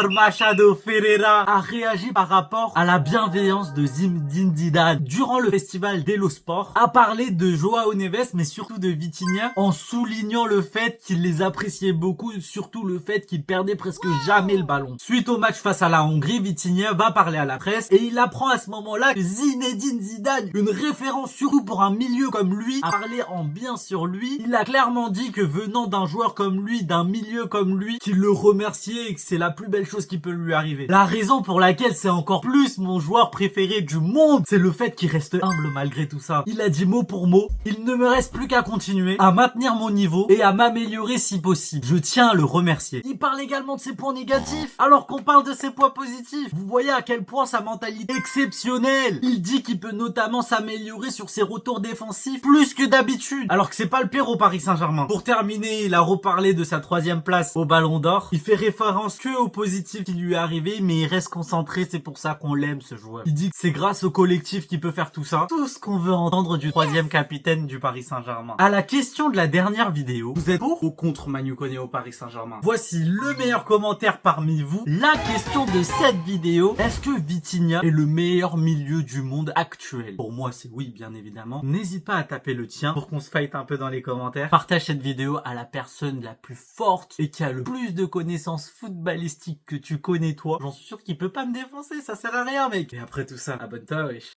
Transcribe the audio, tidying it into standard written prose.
Machado Ferreira a réagi par rapport à la bienveillance de Zinedine Zidane durant le festival d'Elo Sport, a parlé de Joao Neves mais surtout de Vitinha en soulignant le fait qu'il les appréciait beaucoup, surtout le fait qu'il perdait presque jamais le ballon. Suite au match face à la Hongrie, Vitinha va parler à la presse et il apprend à ce moment-là que Zinedine Zidane, une référence surtout pour un milieu comme lui, a parlé en bien sur lui. Il a clairement dit que venant d'un joueur comme lui, d'un milieu comme lui, qu'il le remerciait et que c'est la plus belle chose qui peut lui arriver. La raison pour laquelle c'est encore plus mon joueur préféré du monde, c'est le fait qu'il reste humble malgré tout ça. Il a dit mot pour mot, il ne me reste plus qu'à continuer, à maintenir mon niveau et à m'améliorer si possible. Je tiens à le remercier. Il parle également de ses points négatifs, alors qu'on parle de ses points positifs. Vous voyez à quel point sa mentalité est exceptionnelle. Il dit qu'il peut notamment s'améliorer sur ses retours défensifs plus que d'habitude, alors que c'est pas le pire au Paris Saint-Germain. Pour terminer, il a reparlé de sa 3e place au Ballon d'Or. Il fait référence que au positif qui lui est arrivé, mais il reste concentré, c'est pour ça qu'on l'aime ce joueur. Il dit que c'est grâce au collectif qu'il peut faire tout ça. Tout ce qu'on veut entendre du 3e capitaine du Paris Saint-Germain. À la question de la dernière vidéo, vous êtes pour ou contre Manu Koné au Paris Saint-Germain? Voici le meilleur commentaire parmi vous. La question de cette vidéo, est-ce que Vitinha est le meilleur milieu du monde actuel? Pour moi c'est oui bien évidemment. N'hésite pas à taper le tien pour qu'on se fight un peu dans les commentaires. Partage cette vidéo à la personne la plus forte et qui a le plus de connaissances footballistiques que tu connais toi. J'en suis sûr qu'il peut pas me défoncer, ça sert à rien mec. Et après tout ça, abonne-toi wesh.